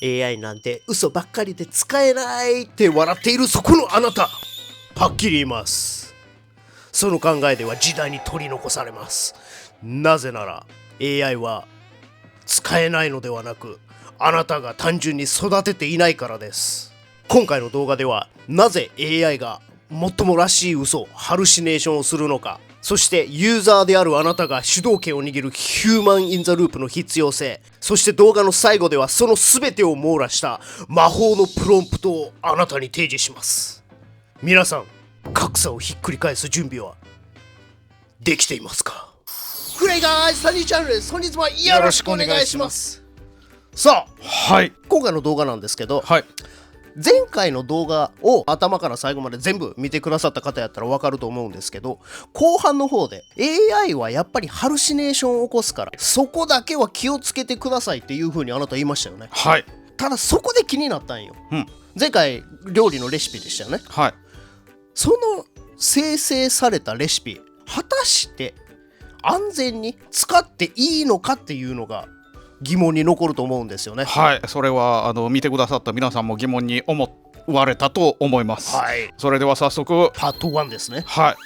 AI なんて嘘ばっかりで使えないって笑っているそこのあなた、はっきり言います。その考えでは時代に取り残されます。なぜなら AI は使えないのではなく、あなたが単純に育てていないからです。今回の動画ではなぜ AI がもっともらしい嘘、ハルシネーションをするのか、そしてユーザーであるあなたが主導権を握るヒューマンインザループの必要性、そして動画の最後ではその全てを網羅した魔法のプロンプトをあなたに提示します。皆さん、格差をひっくり返す準備はできていますか？グレイガーイサニーチャンネルです。本日もよろしくお願いします。さあ、はい、今回の動画なんですけど、はい、前回の動画を頭から最後まで全部見てくださった方やったら分かると思うんですけど、後半の方で AI はやっぱりハルシネーションを起こすからそこだけは気をつけてくださいっていう風にあなた言いましたよね。はい、ただそこで気になったんよ、前回料理のレシピでしたよね。はい、その生成されたレシピ、果たして安全に使っていいのかっていうのが疑問に残ると思うんですよね。はい、それは見てくださった皆さんも疑問に思われたと思います。はい、それでは早速パート1ですね。は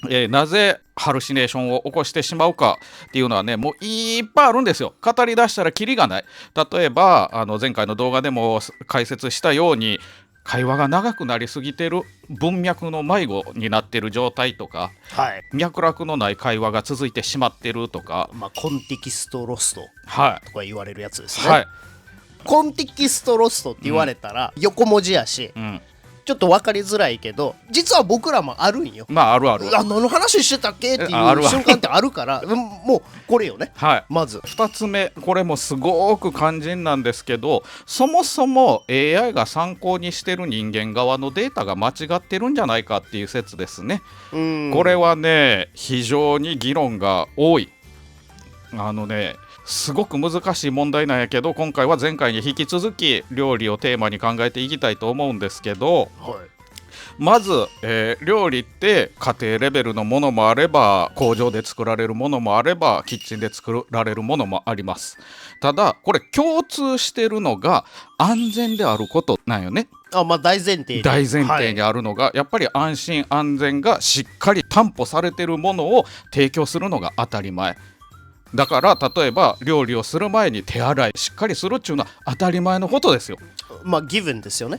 い、なぜハルシネーションを起こしてしまうかっていうのはね、もういっぱいあるんですよ。語り出したらキリがない。例えば前回の動画でも解説したように、会話が長くなりすぎてる、文脈の迷子になってる状態とか、はい、脈絡のない会話が続いてしまってるとか、コンテキストロストはいとか言われるやつですね。はい、コンテキストロストって言われたら横文字やし、ちょっと分かりづらいけど、実は僕らもあるんよ。まああるある。何の話してたっけっていう瞬間ってあるから、もうこれよね。はい、まず2つ目、これもすごく肝心なんですけど、そもそも AI が参考にしてる人間側のデータが間違ってるんじゃないかっていう説ですね。これはね、非常に議論が多い。すごく難しい問題なんやけど、今回は前回に引き続き料理をテーマに考えていきたいと思うんですけど、まず、料理って家庭レベルのものもあれば、工場で作られるものもあれば、キッチンで作られるものもあります。ただこれ共通してるのが安全であることなんよね。大前提にあるのが、やっぱり安心安全がしっかり担保されてるものを提供するのが当たり前だから、例えば料理をする前に手洗いしっかりするっていうのは当たり前のことですよ。ギブンですよね。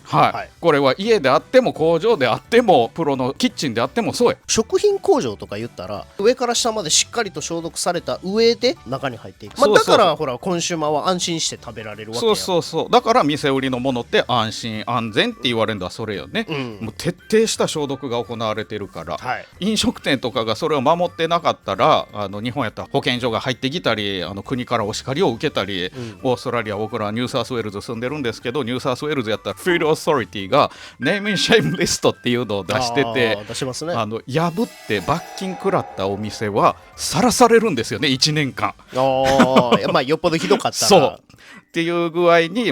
これは家であっても工場であってもプロのキッチンであってもそうや。食品工場とか言ったら上から下までしっかりと消毒された上で中に入っていく。だからほらコンシューマーは安心して食べられるわけや。そうだから店売りのものって安心安全って言われるのはそれよね。もう徹底した消毒が行われてるから、飲食店とかがそれを守ってなかったら、日本やったら保健所が入ってきたり、国からお叱りを受けたり、オーストラリア、僕らはニューサウスウェールズ住んでるんですけど、ニューサウスウェールズやったらフードオーソリティがネーミングシェイムリストっていうのを出してて、出しますね。破って罰金食らったお店はさらされるんですよね、1年間。よっぽどひどかったらそうっていう具合に、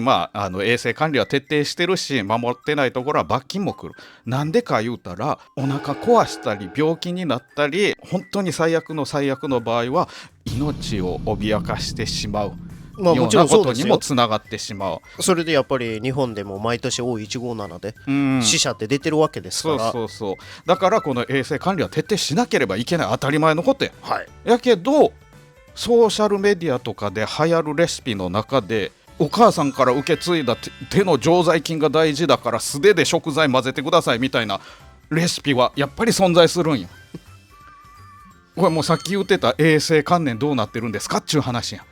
衛生管理は徹底してるし、守ってないところは罰金も来る。なんでか言うたら、お腹壊したり病気になったり、本当に最悪の場合は命を脅かしてしまうようなことにもつながってしまう。それでやっぱり日本でも毎年多い157で死者って出てるわけですから。そうだからこの衛生管理は徹底しなければいけない、当たり前のことや。やけどソーシャルメディアとかで流行るレシピの中で、お母さんから受け継いだ手の常在菌が大事だから素手で食材混ぜてくださいみたいなレシピはやっぱり存在するんよ。これもうさっき言ってた衛生観念どうなってるんですかっちゅう話や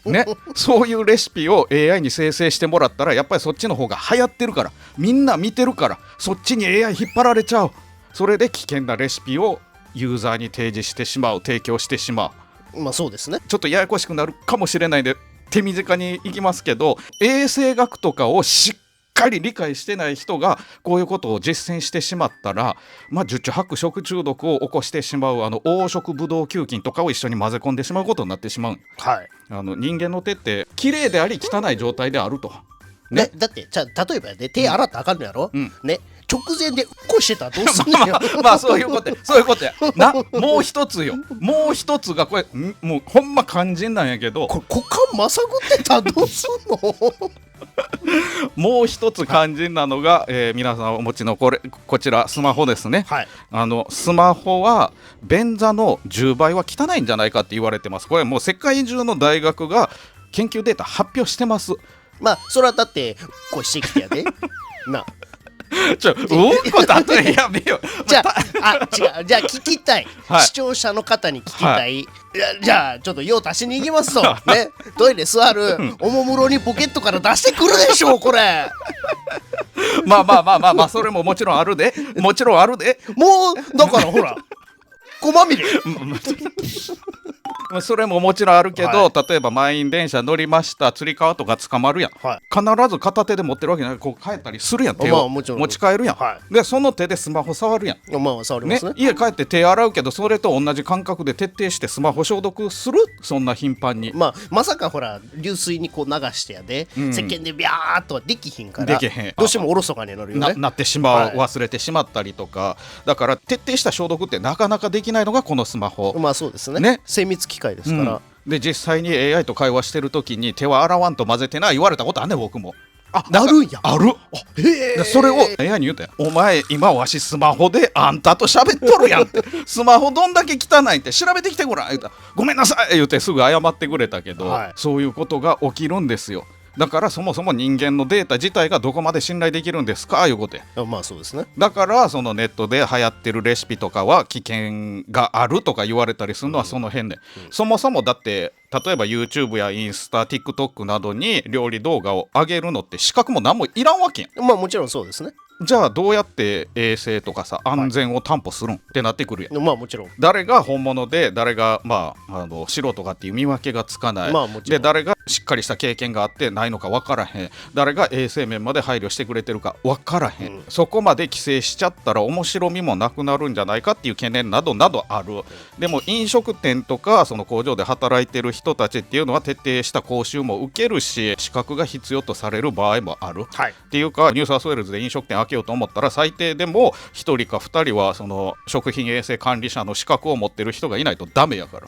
ね。そういうレシピを AI に生成してもらったら、やっぱりそっちの方が流行ってるから、みんな見てるから、そっちに AI 引っ張られちゃう。それで危険なレシピをユーザーに提示してしまう、提供してしまう。そうですね。ちょっとややこしくなるかもしれないんで手短にいきますけど、衛生学とかをしっかり理解してない人がこういうことを実践してしまったら、十中八九食中毒を起こしてしまう、黄色ブドウ球菌とかを一緒に混ぜ込んでしまうことになってしまう。人間の手って綺麗であり汚い状態であると。だって例えば手洗ったらあかんのやろ、直前でしてたらどうすんのよまあそういうことやな。もう一つがこれもうほんま肝心なんやけど、これ股間まさぐってたらどうすんのもう一つ肝心なのが、皆さんお持ちのこちらスマホですね、はい、スマホは便座の10倍は汚いんじゃないかって言われてます。これもう世界中の大学が研究データ発表してます。まあそれはだってこうしてきてやでなうんこだとやめよじゃあ違う、じゃあ聞きたい、はい、視聴者の方に聞きたい、じゃあちょっと用足しに行きますとね、トイレ座るおもむろにポケットから出してくるでしょうこれまあそれももちろんあるでもうだからほらごまみれそれももちろんあるけど、は例えば満員電車乗りました、つり革とか捕まるやん、はい、必ず片手で持ってるわけじゃない、こう帰ったりするやん、手をもちろん持ち帰るやん、はでその手でスマホ触るやん、まあ触りますね家帰って手洗うけど、それと同じ感覚で徹底してスマホ消毒する、そんな頻繁に。まさかほら流水にこう流してやで、石鹸でビャーっとはできひんからできへん、どうしてもおろそかになるよね、なってしまう、忘れてしまったりとか、だから徹底した消毒ってなかなかできないのがこのスマホ。まあそうですね、精密機械ですから、で実際に AI と会話してる時に手は洗わんと混ぜてな言われたことあんねん、僕も。なるんや。ある。でそれを AI に言うたよ。お前今わしスマホであんたと喋っとるやんってスマホどんだけ汚いって調べてきてごらん言うたら、ごめんなさい言うてすぐ謝ってくれたけど、そういうことが起きるんですよ。だからそもそも人間のデータ自体がどこまで信頼できるんですかいうことや。まあそうですね。だからそのネットで流行ってるレシピとかは危険があるとか言われたりするのはその辺で、そもそもだって例えば YouTube やインスタ TikTok などに料理動画を上げるのって資格も何もいらんわけやん。まあもちろんそうですね。じゃあどうやって衛生とかさ安全を担保するんってなってくるやん。まあもちろん誰が本物で誰が素人かっていう見分けがつかない、で誰がしっかりした経験があってないのか分からへん、誰が衛生面まで配慮してくれてるか分からへん、そこまで規制しちゃったら面白みもなくなるんじゃないかっていう懸念などなどある。でも飲食店とかその工場で働いてる人たちっていうのは徹底した講習も受けるし資格が必要とされる場合もある、っていうかニューサウスウェールズで飲食店開けようと思ったら最低でも1人か2人はその食品衛生管理者の資格を持ってる人がいないとダメやから。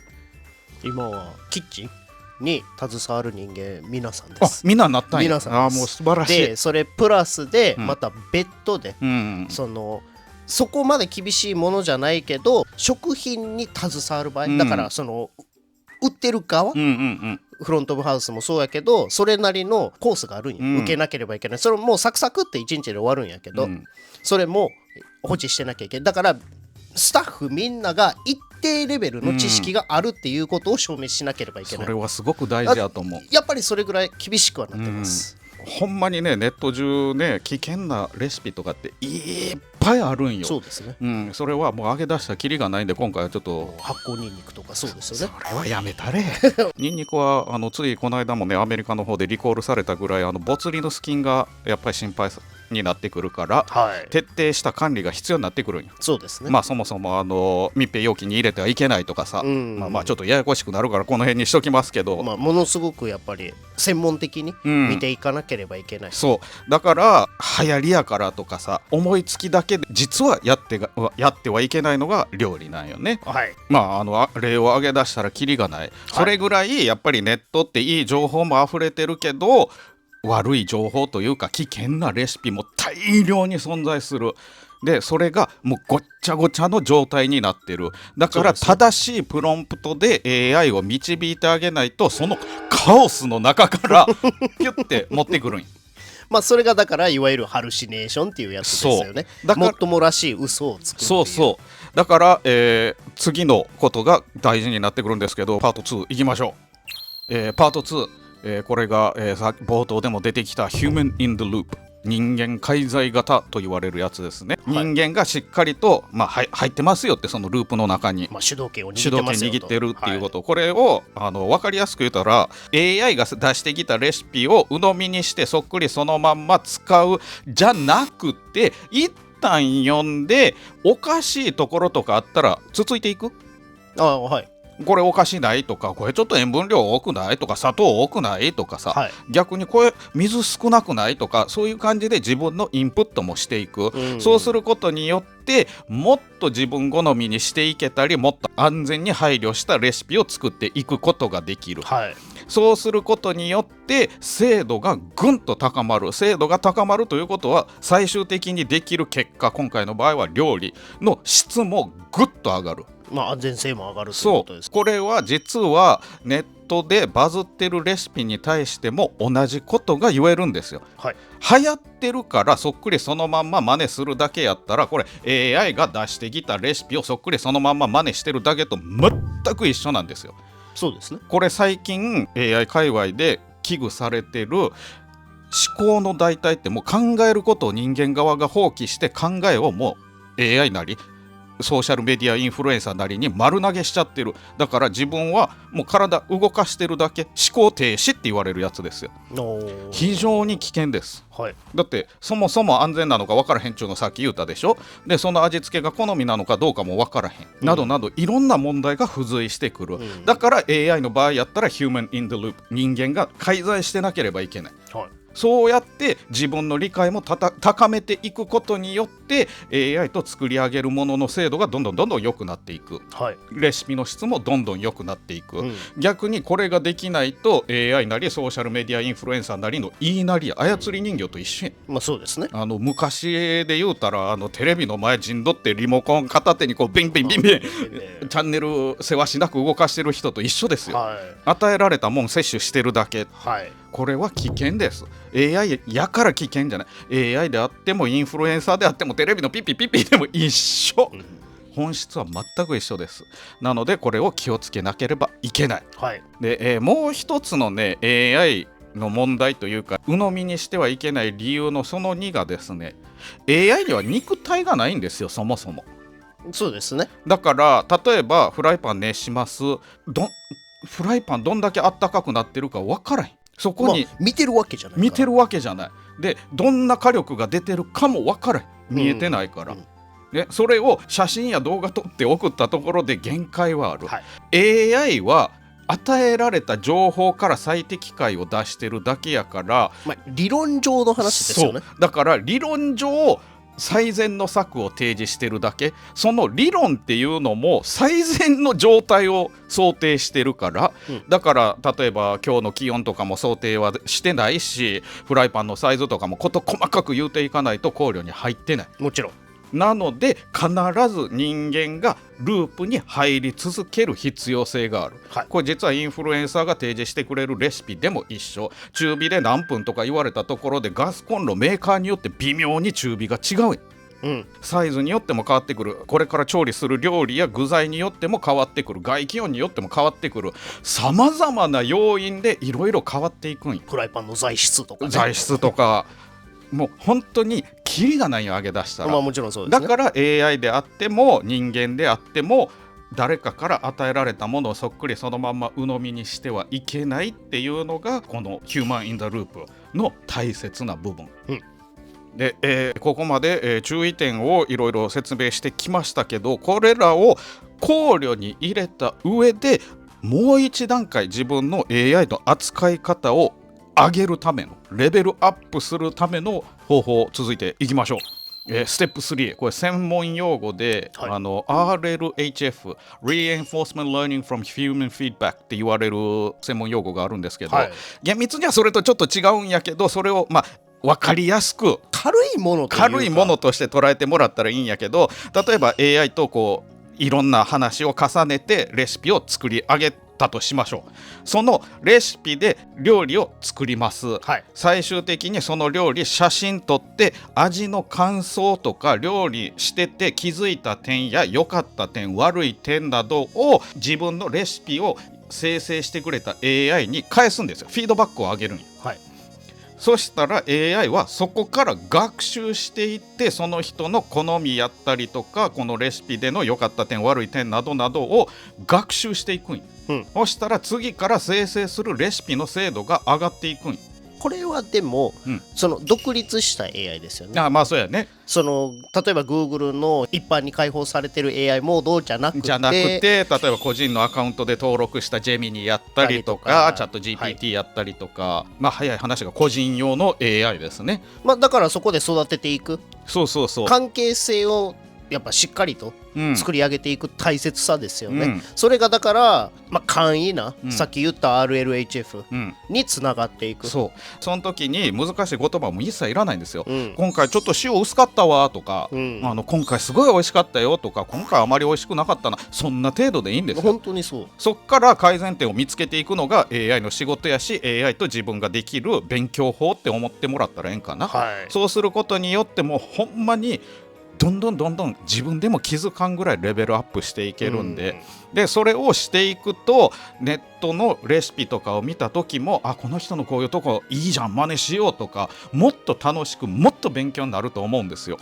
今はキッチンに携わる人間皆さんです。みんななったんや。皆さんです。もう素晴らしい。でそれプラスでまた別途で、そこまで厳しいものじゃないけど食品に携わる場合、だからその売ってる側、フロントオブハウスもそうやけどそれなりのコースがあるんや、受けなければいけない。それもうサクサクって1日で終わるんやけど、それも保持してなきゃいけない。だからスタッフみんなが一定レベルの知識があるっていうことを証明しなければいけない、それはすごく大事だと思う。やっぱりそれぐらい厳しくはなってます、ほんまにねネット中ね危険なレシピとかっていっぱいあるんよ。そうですね、それはもう上げ出したきりがないんで今回はちょっと発酵ニンニクとかそうですよね。それはやめたれニンニクはついこの間もねアメリカの方でリコールされたぐらいボツリヌス菌がやっぱり心配になってくるから、徹底した管理が必要になってくるんよ。そうですね。そもそも密閉容器に入れてはいけないとかさ、ちょっとややこしくなるからこの辺にしときますけど、ものすごくやっぱり専門的に見ていかなければいけない、そうだから流行りやからとかさ思いつきだけで実はやってはいけないのが料理なんよね。例を挙げ出したらキリがない、それぐらいやっぱりネットっていい情報も溢れてるけど悪い情報というか危険なレシピも大量に存在する。でそれがもうごっちゃごちゃの状態になってる。だから正しいプロンプトで AI を導いてあげないとそのカオスの中からピュッて持ってくるんや。それがだからいわゆるハルシネーションっていうやつですよね。もっともらしい嘘をつくっていう。そうだから、次のことが大事になってくるんですけどパート2いきましょう。パート2これが、冒頭でも出てきた Human in the Loop 人間介在型と言われるやつですね、人間がしっかりと、入ってますよってそのループの中に、主導権を握ってるっていうこと、これを分かりやすく言ったら AI が出してきたレシピを鵜呑みにしてそっくりそのまんま使うじゃなくて一旦読んでおかしいところとかあったらつついていく。これおかしないとか、これちょっと塩分量多くないとか、砂糖多くないとかさ、はい、逆にこれ水少なくないとか、そういう感じで自分のインプットもしていく、そうすることによってもっと自分好みにしていけたり、もっと安全に配慮したレシピを作っていくことができる、はい、そうすることによって精度がぐんと高まる。精度が高まるということは、最終的にできる結果、今回の場合は料理の質もぐっと上がる。安全性も上がるということです。そう、これは実はネットでバズってるレシピに対しても同じことが言えるんですよ。はい、流行ってるからそっくりそのまんま真似するだけやったら、これ AI が出してきたレシピをそっくりそのまんま真似してるだけと全く一緒なんですよ。そうですね。これ最近 AI 界隈で危惧されてる思考の代替って、もう考えることを人間側が放棄して、考えをもう AI なりソーシャルメディアインフルエンサーなりに丸投げしちゃってる。だから自分はもう体動かしてるだけ、思考停止って言われるやつですよ。非常に危険です、はい、だってそもそも安全なのか分からへんっちゅうのさっき言ったでしょ。でその味付けが好みなのかどうかも分からへん、などなどいろんな問題が付随してくる、だから AI の場合やったら Human in the Loop、 人間が介在してなければいけない、はい、そうやって自分の理解も高めていくことによって AI と作り上げるものの精度がどんどん良くなっていく、はい、レシピの質もどんどん良くなっていく、逆にこれができないと AI なりソーシャルメディアインフルエンサーなりの言いなりや操り人形と一緒や、そうですね。昔で言うたらテレビの前陣取ってリモコン片手にこうビンビンビンビンチャンネルせわしなく動かしてる人と一緒ですよ、はい、与えられたもん摂取してるだけ、はい、これは危険です。 AI やから危険じゃない。 AI であってもインフルエンサーであってもテレビのピッピピッピでも一緒、本質は全く一緒です。なのでこれを気をつけなければいけない、はい、で、もう一つのね AI の問題というか、鵜呑みにしてはいけない理由のその2がですね、 AI には肉体がないんですよ、そもそも。そうですね。だから例えばフライパン熱します、フライパンどんだけあったかくなってるか分からへん。そこに、見てるわけじゃない。見てるわけじゃない。でどんな火力が出てるかも分からへん。見えてないから、ね、それを写真や動画撮って送ったところで限界はある、はい、AI は与えられた情報から最適解を出してるだけやから、理論上の話ですよね。だから理論上最善の策を提示してるだけ。その理論っていうのも最善の状態を想定してるから、だから例えば今日の気温とかも想定はしてないし、フライパンのサイズとかも事細かく言うていかないと考慮に入ってない。もちろん。なので必ず人間がループに入り続ける必要性がある、はい、これ実はインフルエンサーが提示してくれるレシピでも一緒。中火で何分とか言われたところでガスコンロメーカーによって微妙に中火が違う、サイズによっても変わってくる。これから調理する料理や具材によっても変わってくる。外気温によっても変わってくる。さまざまな要因でいろいろ変わっていくんよ。フライパンの材質とか、ね、材質とかもう本当にキリがないよ、上げ出したら。もちろんそうですね。だから AI であっても人間であっても誰かから与えられたものをそっくりそのまんま鵜呑みにしてはいけないっていうのがこの Human in the Loop の大切な部分、で、ここまで、注意点をいろいろ説明してきましたけど、これらを考慮に入れた上でもう一段階自分の AI の扱い方を上げるためのレベルアップするための方法、続いていきましょう。ステップ3、これ専門用語で、はい、RLHF Reinforcement Learning from Human Feedback って言われる専門用語があるんですけど、厳密にはそれとちょっと違うんやけど、それを分かりやすく軽いものとして捉えてもらったらいいんやけど、例えば AI とこういろんな話を重ねてレシピを作り上げたとしましょう。そのレシピで料理を作ります、はい、最終的にその料理写真撮って味の感想とか料理してて気づいた点や良かった点悪い点などを自分のレシピを生成してくれた AI に返すんですよ。フィードバックを上げるんよ、はい、そしたら AI はそこから学習していって、その人の好みやったりとかこのレシピでの良かった点悪い点などなどを学習していくんよ、そしたら次から生成するレシピの精度が上がっていくんよ。これはでも、その独立した AI ですよね。まあそうやね。その例えば Google の一般に開放されてる AI モードじゃなくて例えば個人のアカウントで登録したジェミニやったりとかチャット GPT やったりとか、早い話が個人用の AI ですね。だからそこで育てていく、そう関係性をやっぱしっかりと作り上げていく大切さですよね、それがだから、簡易な、さっき言った RLHF につながっていく、その時に難しい言葉も一切いらないんですよ、今回ちょっと塩薄かったわとか、今回すごい美味しかったよとか、今回あまり美味しくなかったな、そんな程度でいいんですよ。本当にそう。そっから改善点を見つけていくのが AI の仕事やし、 AI と自分ができる勉強法って思ってもらったらええんかな、そうすることによってもうほんまにどんどん自分でも気づかんぐらいレベルアップしていけるんで、でそれをしていくとネットのレシピとかを見た時も、この人のこういうとこいいじゃん真似しようとか、もっと楽しくもっと勉強になると思うんですよ、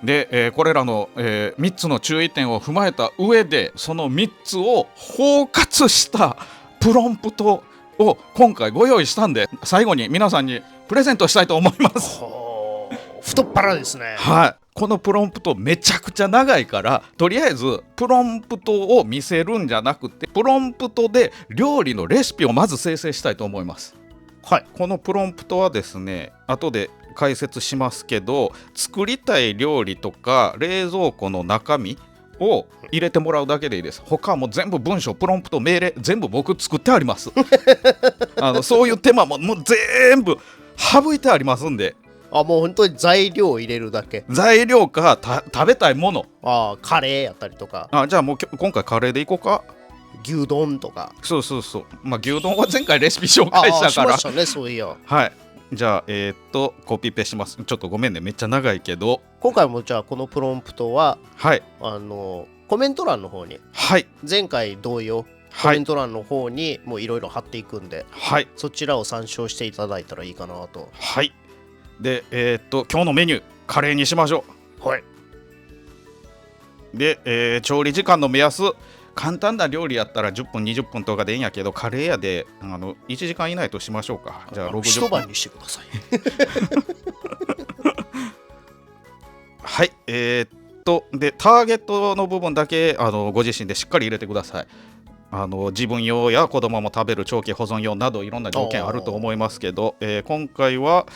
で、これらの、3つの注意点を踏まえた上で、その3つを包括したプロンプトを今回ご用意したんで、最後に皆さんにプレゼントしたいと思います。太っ腹ですね。このプロンプトめちゃくちゃ長いから、とりあえずプロンプトを見せるんじゃなくて、プロンプトで料理のレシピをまず生成したいと思います。このプロンプトはですね、後で解説しますけど、作りたい料理とか冷蔵庫の中身を入れてもらうだけでいいです。他はもう全部文章、プロンプト、命令全部僕作ってありますそういう手間もう全部省いてありますんで、もう本当に材料を入れるだけ。材料か食べたいもの、カレーやったりとか。じゃあもう今回カレーでいこうか。牛丼とか。そう、牛丼は前回レシピ紹介したから。しましたね、そういや。じゃあコピペします。ちょっとごめんね、めっちゃ長いけど、今回もじゃあこのプロンプトはコメント欄の方に、前回同様コメント欄の方にもういろいろ貼っていくんで、そちらを参照していただいたらいいかなと。で今日のメニューカレーにしましょう。で、調理時間の目安、簡単な料理やったら10分20分とかでいいんやけど、カレーやで1時間以内としましょうか。じゃあ60分一晩にしてくださいでターゲットの部分だけご自身でしっかり入れてください。自分用や子供も食べる長期保存用などいろんな条件あると思いますけど、今回は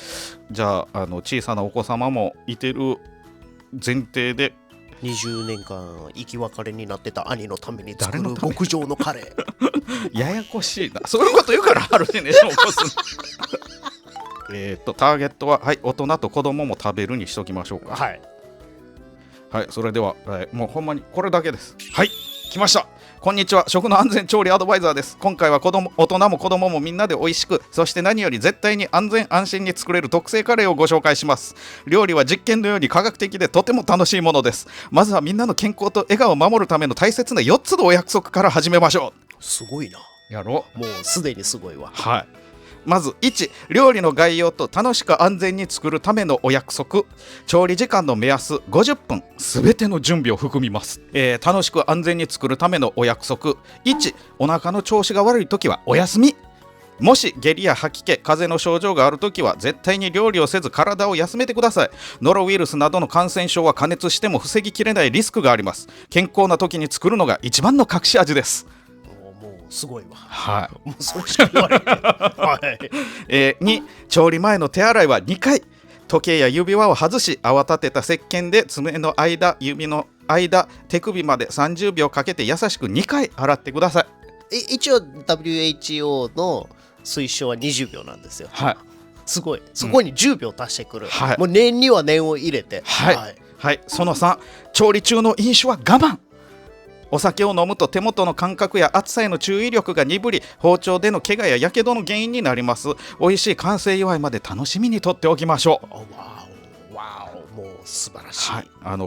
じゃあ小さなお子様もいてる前提で、20年間生き別れになってた兄のために作る極上のカレーややこしいな、そういうこと言うからあるね起こすターゲットは、大人と子供も食べるにしときましょうか。それでは、もうほんまにこれだけです。来ました。こんにちは、食の安全調理アドバイザーです。今回は大人も子供もみんなで美味しく、そして何より絶対に安全安心に作れる特製カレーをご紹介します。料理は実験のように科学的でとても楽しいものです。まずはみんなの健康と笑顔を守るための大切な4つのお約束から始めましょう。すごいな。やろもうすでにすごいわ。まず1、料理の概要と楽しく安全に作るためのお約束。調理時間の目安50分、すべての準備を含みます。楽しく安全に作るためのお約束。1、お腹の調子が悪いときはお休み。もし下痢や吐き気、風邪の症状があるときは絶対に料理をせず体を休めてください。ノロウイルスなどの感染症は加熱しても防ぎきれないリスクがあります。健康な時に作るのが一番の隠し味です。すごいわ。もうそれしか言わない。2、調理前の手洗いは2回。時計や指輪を外し、泡立てた石鹸で爪の間、指の間、手首まで30秒かけて優しく2回洗ってください。一応 WHO の推奨は20秒なんですよ。すごい。そこに10秒足してくる。もう念には念を入れて。その3、調理中の飲酒は我慢。お酒を飲むと手元の感覚や熱さへの注意力が鈍り、包丁での怪我ややけどの原因になります。美味しい完成祝いまで楽しみにとっておきましょう。もう素晴らしい。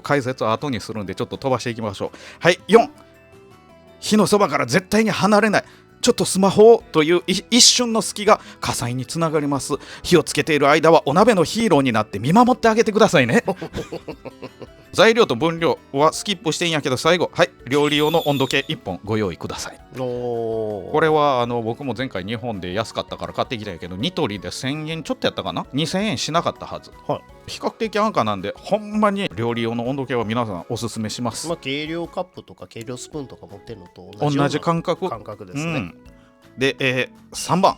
解説は後にするんでちょっと飛ばしていきましょう。4、火のそばから絶対に離れない。ちょっとスマホをという一瞬の隙が火災につながります。火をつけている間はお鍋のヒーローになって見守ってあげてくださいね。材料と分量はスキップしていいんやけど、最後、はい、料理用の温度計1本ご用意ください。これは僕も前回日本で安かったから買ってきたんやけど、ニトリで1000円ちょっとやったかな、2000円しなかったはず、はい、比較的安価なんで、ほんまに料理用の温度計は皆さんおすすめします。計量カップとか計量スプーンとか持ってるのと同じ感覚ですね。で、3番、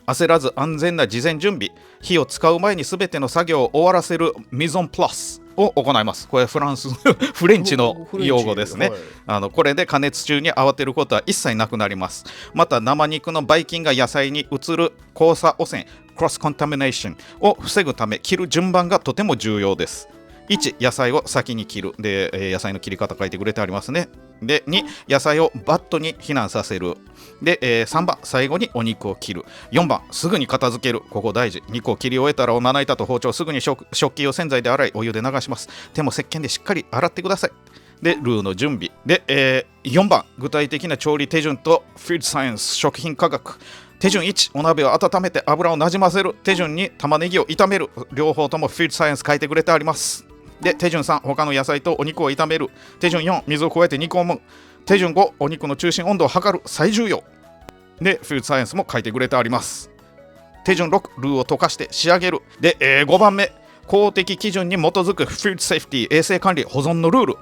焦らず安全な事前準備、火を使う前に全ての作業を終わらせるミゾンプラスを行います。これフランスフレンチの用語ですね、はい、これで加熱中に慌てることは一切なくなります。また生肉のばい菌が野菜に移る交差汚染クロスコンタミネーションを防ぐため、切る順番がとても重要です。1、野菜を先に切る。で、野菜の切り方書いてくれてありますね。で、2、野菜をバットに避難させる。で、3番、最後にお肉を切る。4番、すぐに片付ける。ここ大事。肉を切り終えたら、まな板と包丁、すぐに食器を洗剤で洗い、お湯で流します。手も石鹸でしっかり洗ってください。で、ルーの準備。で、4番、具体的な調理手順とフードサイエンス、食品科学。手順1、お鍋を温めて油をなじませる。手順2、玉ねぎを炒める。両方ともフードサイエンス書いてくれてあります。で、手順3、他の野菜とお肉を炒める。手順4、水を加えて煮込む。手順5、お肉の中心温度を測る。最重要。で、フードサイエンスも書いてくれてあります。手順6、ルーを溶かして仕上げる。で、5番目、公的基準に基づくフードセーフティー、衛生管理、保存のルール。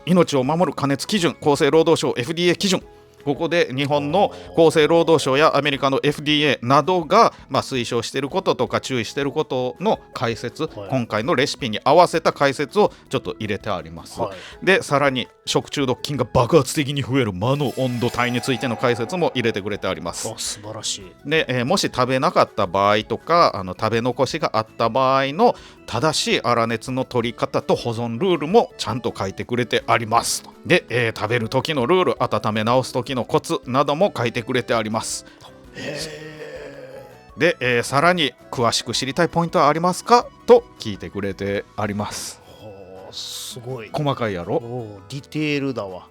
命を守る加熱基準、厚生労働省 FDA 基準。ここで日本の厚生労働省やアメリカの FDA などが推奨していることとか注意していることの解説、はい、今回のレシピに合わせた解説をちょっと入れてあります、はい、でさらに食中毒菌が爆発的に増える魔の温度帯についての解説も入れてくれてあります。素晴らしい。で、もし食べなかった場合とか食べ残しがあった場合の正しい粗熱の取り方と保存ルールもちゃんと書いてくれてあります。で、食べる時のルール、温め直す時のコツなども書いてくれてあります。で、さらに詳しく知りたいポイントはありますかと聞いてくれてあります。すごい細かいやろ。ディテールだわ。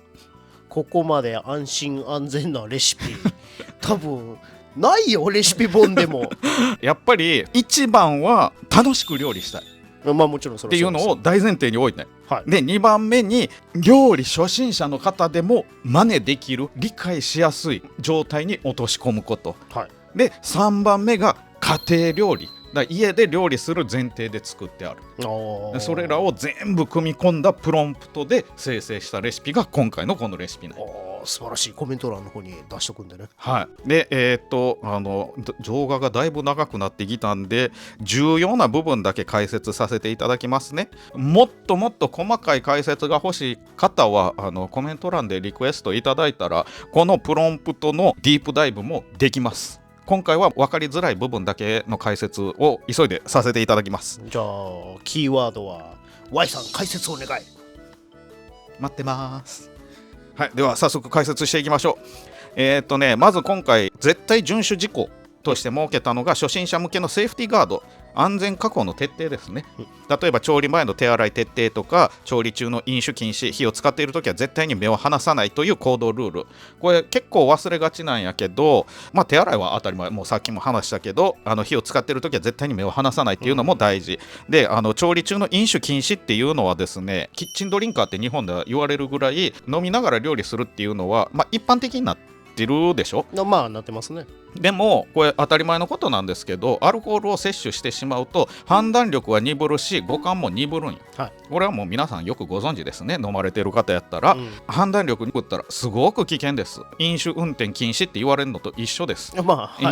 ここまで安心安全なレシピ多分ないよ、レシピ本でも。やっぱり一番は楽しく料理したい、もちろんそれっていうのを大前提に置いて、はい、で2番目に料理初心者の方でも真似できる、理解しやすい状態に落とし込むこと、はい、で3番目が家庭料理だ、家で料理する前提で作ってある。でそれらを全部組み込んだプロンプトで生成したレシピが今回のこのレシピなんです。素晴らしい。コメント欄の方に出しとくんでね。はい。で、動画がだいぶ長くなってきたんで、重要な部分だけ解説させていただきますね。もっともっと細かい解説が欲しい方はコメント欄でリクエストいただいたら、このプロンプトのディープダイブもできます。今回は分かりづらい部分だけの解説を急いでさせていただきます。じゃあキーワードは Y さん解説お願い。待ってます。はい、では早速解説していきましょう。まず今回絶対遵守事項として設けたのが初心者向けのセーフティーガード、安全確保の徹底ですね。例えば調理前の手洗い徹底とか、調理中の飲酒禁止、火を使っているときは絶対に目を離さないという行動ルール。これ結構忘れがちなんやけど、手洗いは当たり前、もうさっきも話したけど、火を使っているときは絶対に目を離さないっていうのも大事で、調理中の飲酒禁止っていうのはですね、キッチンドリンカーって日本では言われるぐらい、飲みながら料理するっていうのは、一般的になってるでしょ。なってますね。でもこれ当たり前のことなんですけど、アルコールを摂取してしまうと判断力は鈍るし五感も鈍るんよ、はい、これはもう皆さんよくご存知ですね。飲まれてる方やったら、判断力鈍ったらすごく危険です。飲酒運転禁止って言われるのと一緒です、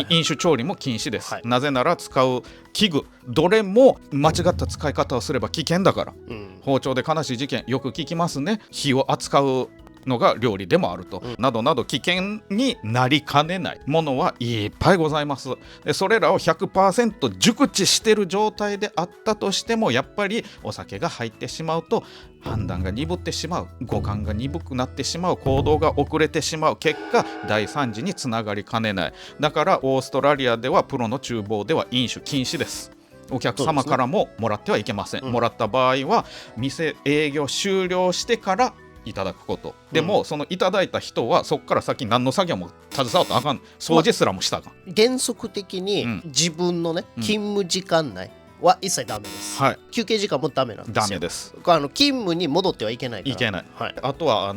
飲酒調理も禁止です、なぜなら使う器具どれも間違った使い方をすれば危険だから、包丁で悲しい事件よく聞きますね。火を扱うのが料理でもあると、などなど危険になりかねないものはいっぱいございます。でそれらを 100% 熟知している状態であったとしても、やっぱりお酒が入ってしまうと判断が鈍ってしまう、五感が鈍くなってしまう、行動が遅れてしまう、結果大惨事につながりかねない。だからオーストラリアではプロの厨房では飲酒禁止です。お客様からももらってはいけません、もらった場合は店営業終了してからいただくこと、でもそのいただいた人はそこから先何の作業も携わったらあかん、掃除すらもしたらあかん、原則的に自分のね、勤務時間内は一切ダメです、はい、休憩時間もダメなんですよ。ダメです。勤務に戻ってはいけないから。いけない、はい、あとは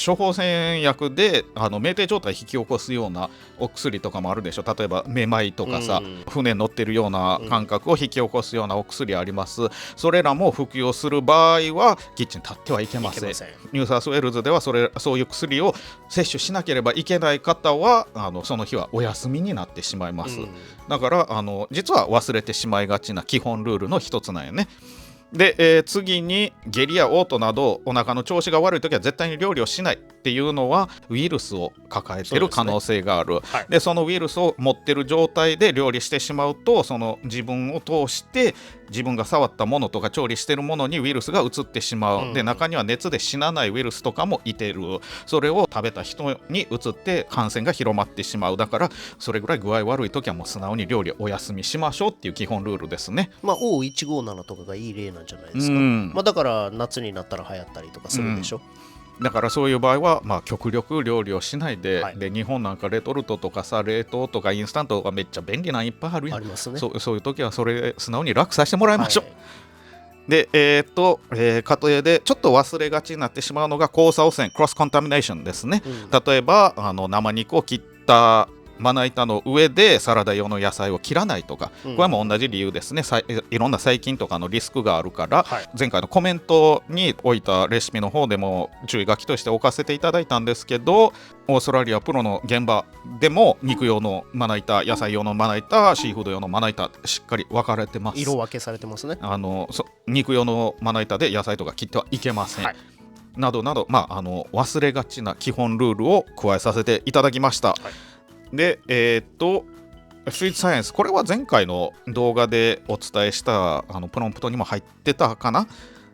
処方箋薬で酩酊状態引き起こすようなお薬とかもあるでしょ。例えばめまいとかさ、船乗ってるような感覚を引き起こすようなお薬あります、それらも服用する場合はキッチン立ってはいけません。ニューサウスウェールズではそういう薬を摂取しなければいけない方はその日はお休みになってしまいます、だから実は忘れてしまいがちな基本ルールの一つなんよね。で、次に下痢や嘔吐などお腹の調子が悪いときは絶対に料理をしないっていうのはウイルスを抱えている可能性がある。で、そのウイルスを持っている状態で料理してしまうと、その自分を通して自分が触ったものとか調理しているものにウイルスが移ってしまう、で中には熱で死なないウイルスとかもいてる。それを食べた人に移って感染が広まってしまう。だからそれぐらい具合悪いときはもう素直に料理をお休みしましょうっていう基本ルールですね。O157 とかがいい例なんじゃないですか。だから夏になったら流行ったりとかするでしょ、だからそういう場合は、極力料理をしないで、で日本なんかレトルトとかさ、冷凍とかインスタントがめっちゃ便利なんいっぱいあるやん。ありますね。そういう時はそれ素直に楽させてもらいましょう、で家庭でちょっと忘れがちになってしまうのが交差汚染、クロスコンタミネーションですね、例えば生肉を切ったまな板の上でサラダ用の野菜を切らないとか、これも同じ理由ですね。いろんな細菌とかのリスクがあるから、前回のコメントに置いたレシピの方でも注意書きとして置かせていただいたんですけど、オーストラリアプロの現場でも肉用のまな板、野菜用のまな板、シーフード用のまな板しっかり分かれてます。色分けされてますね。肉用のまな板で野菜とか切ってはいけません、などなど、忘れがちな基本ルールを加えさせていただきました、でフードサイエンス、これは前回の動画でお伝えしたプロンプトにも入ってたかな。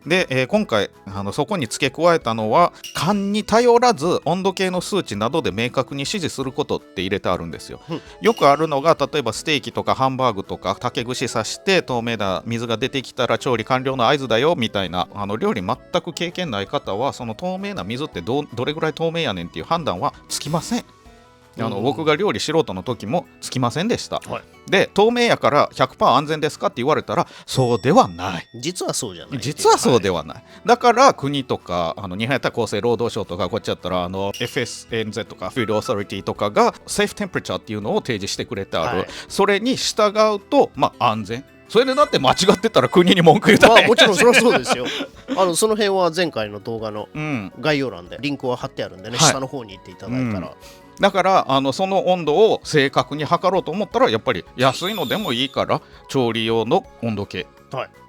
で、今回そこに付け加えたのは、勘に頼らず温度計の数値などで明確に指示することって入れてあるんですよ、よくあるのが、例えばステーキとかハンバーグとか竹串刺して透明な水が出てきたら調理完了の合図だよみたいな、料理全く経験ない方はその透明な水ってどれぐらい透明やねんっていう判断はつきません。僕が料理素人の時もつきませんでした、で透明やから 100% 安全ですかって言われたらそうではない。実はそうじゃない。実はそうではない、だから国とか日本やったら厚生労働省とか、こっちやったらFSNZ とかフードオーソリティとかがセーフテンプレチャーっていうのを提示してくれてある、それに従うと安全。それでだって間違ってたら国に文句言うたらもちろんそりゃそうですよその辺は前回の動画の概要欄でリンクは貼ってあるんでね、下の方に行っていただいたら、だからその温度を正確に測ろうと思ったら、やっぱり安いのでもいいから調理用の温度計、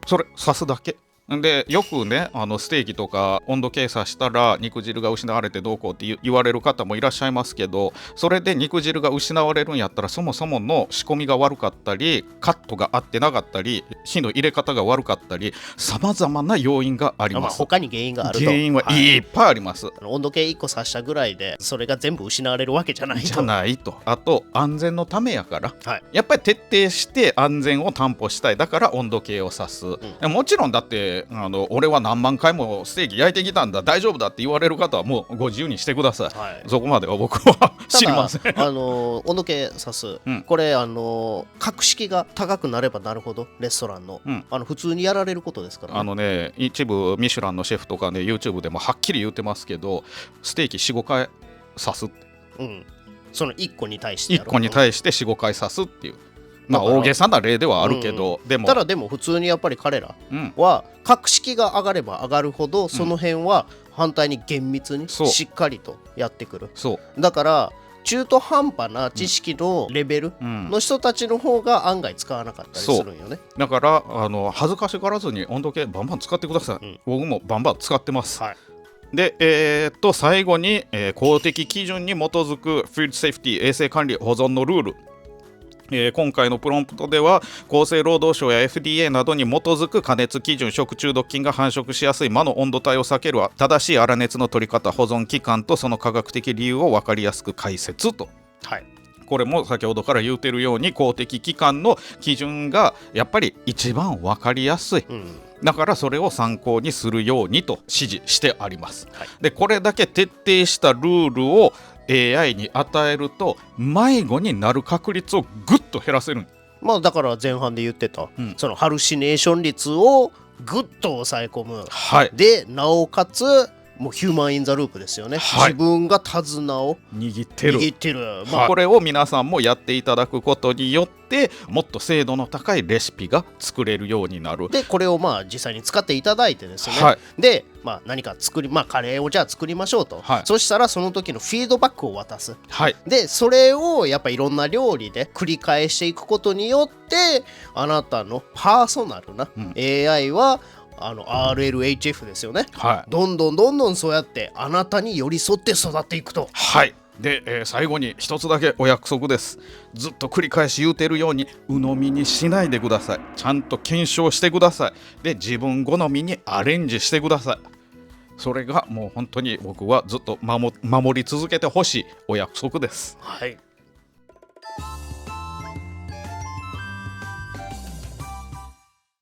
それ刺すだけで、よくねステーキとか温度計刺したら肉汁が失われてどうこうって言われる方もいらっしゃいますけど、それで肉汁が失われるんやったらそもそもの仕込みが悪かったり、カットが合ってなかったり、火の入れ方が悪かったり、さまざまな要因があります。他に原因があると。原因はいっぱいあります、温度計1個刺したぐらいでそれが全部失われるわけじゃないと。あと安全のためやから、やっぱり徹底して安全を担保したい。だから温度計を刺す、もちろんだって俺は何万回もステーキ焼いてきたんだ大丈夫だって言われる方はもうご自由にしてください、そこまでは僕は知りません。温度計刺す、これ格式が高くなればなるほどレストランの、普通にやられることですからね。一部ミシュランのシェフとかね YouTube でもはっきり言ってますけど、ステーキ 4,5 回刺すって、その1個に対して1個に対して 4,5 回刺すっていう、大げさな例ではあるけど、でも普通にやっぱり彼らは格式が上がれば上がるほど、その辺は反対に厳密にしっかりとやってくる。だから中途半端な知識のレベルの人たちの方が案外使わなかったりするんよね。だから恥ずかしがらずに温度計バンバン使ってください、僕もバンバン使ってます、で最後に、公的基準に基づくフードセーフティー、衛生管理保存のルール、今回のプロンプトでは厚生労働省や FDA などに基づく加熱基準、食中毒菌が繁殖しやすい魔の温度帯を避ける正しい粗熱の取り方、保存期間とその科学的理由を分かりやすく解説と、これも先ほどから言うてるように公的機関の基準がやっぱり一番分かりやすい、だからそれを参考にするようにと指示してあります、はい、でこれだけ徹底したルールを AI に与えると迷子になる確率をぐっと減らせる。まあだから前半で言ってた、そのハルシネーション率をぐっと抑え込む、はい、でなおかつもうヒューマンインザループですよね、はい、自分が手綱を握ってる、まあ、これを皆さんもやっていただくことによってもっと精度の高いレシピが作れるようになる。でこれをまあ実際に使っていただいてですね、はい、で、まあ、何かカレーをじゃあ作りましょうと、はい、そしたらその時のフィードバックを渡す、はい、でそれをやっぱいろんな料理で繰り返していくことによってあなたのパーソナルな AI はRLHF ですよね、はい、どんどんそうやってあなたに寄り添って育っていくと。はいで、最後に一つだけお約束です。ずっと繰り返し言うてるように鵜呑みにしないでください。ちゃんと検証してください。で自分好みにアレンジしてください。それがもう本当に僕はずっと守り続けてほしいお約束です。はい、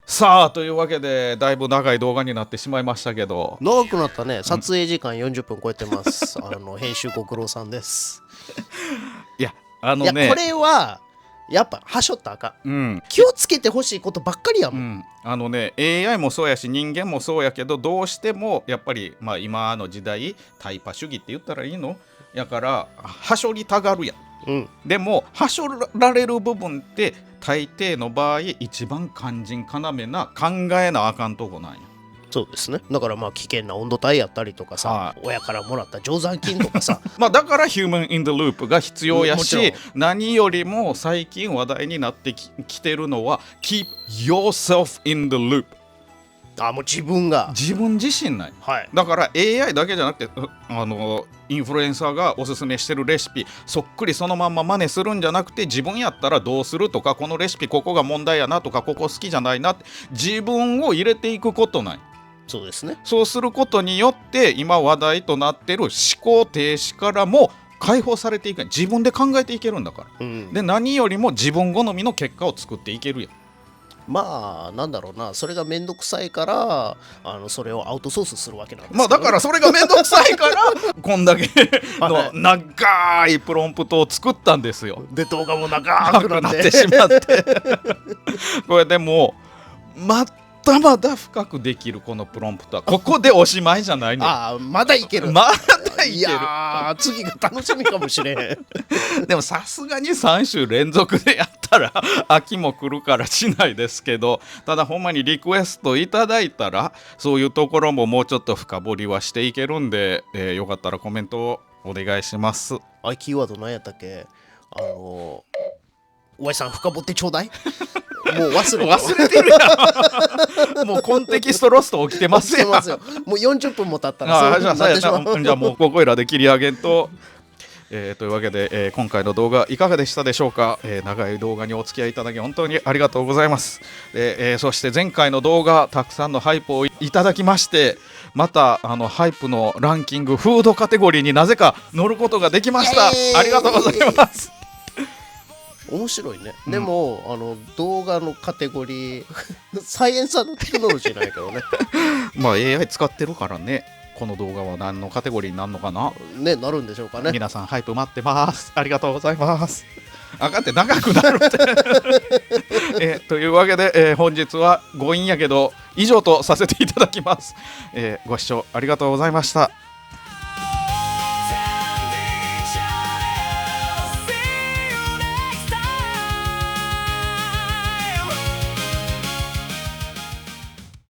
さあというわけでだいぶ長い動画になってしまいましたけど、長くなったね。撮影時間40分超えてます編集ご苦労さんです。いやいやこれはやっぱはしょったらあかん、気をつけてほしいことばっかりやもん、AI もそうやし人間もそうやけどどうしてもやっぱり、今の時代タイパ主義って言ったらいいのやからはしょりたがるやん、でもはしょられる部分って大抵の場合一番肝心要な考えなあかんとこなんや。そうですね。だから危険な温度帯やったりとかさ、親からもらった定山金とかさだからヒューマンインドループが必要やし、何よりも最近話題になってきてるのは Keep yourself in the loop。もう自分自身ない、だから AI だけじゃなくてインフルエンサーがおすすめしてるレシピそっくりそのまんま真似するんじゃなくて自分やったらどうするとかこのレシピここが問題やなとかここ好きじゃないなって自分を入れていくことない。そうですね。そうすることによって今話題となっている思考停止からも解放されていく。自分で考えていけるんだから、で何よりも自分好みの結果を作っていけるやん。なんだろうな、それがめんどくさいからそれをアウトソースするわけなんですけど、だからそれがめんどくさいからこんだけの長いプロンプトを作ったんですよ。で動画も長くなってしまってこれでもまだ深くできるこのプロンプトはここでおしまいじゃないね。まだいける。いや次が楽しみかもしれんでもさすがに3週連続でやったら飽きも来るからしないですけど、ただほんまにリクエストいただいたらそういうところももうちょっと深掘りはしていけるんで、よかったらコメントをお願いします。キーワード何やったっけ、おやさん深掘ってちょうだいもう忘れてるやんもうコンテキストロスト起きてますよ。もう40分も経ったらじゃあもうここいらで切り上げんとというわけで、今回の動画いかがでしたでしょうか。長い動画にお付き合いいただき本当にありがとうございます。そして前回の動画たくさんのハイプをいただきまして、またハイプのランキングフードカテゴリーになぜか乗ることができました。ありがとうございます。面白いね、でも動画のカテゴリーサイエンス&テクノロジーなんやけどねAI 使ってるからね、この動画は何のカテゴリーになるのかなね、なるんでしょうかね。皆さんハイプ待ってます。ありがとうございます。あかんって長くなるってというわけで、本日は強引やけど以上とさせていただきます。ご視聴ありがとうございました。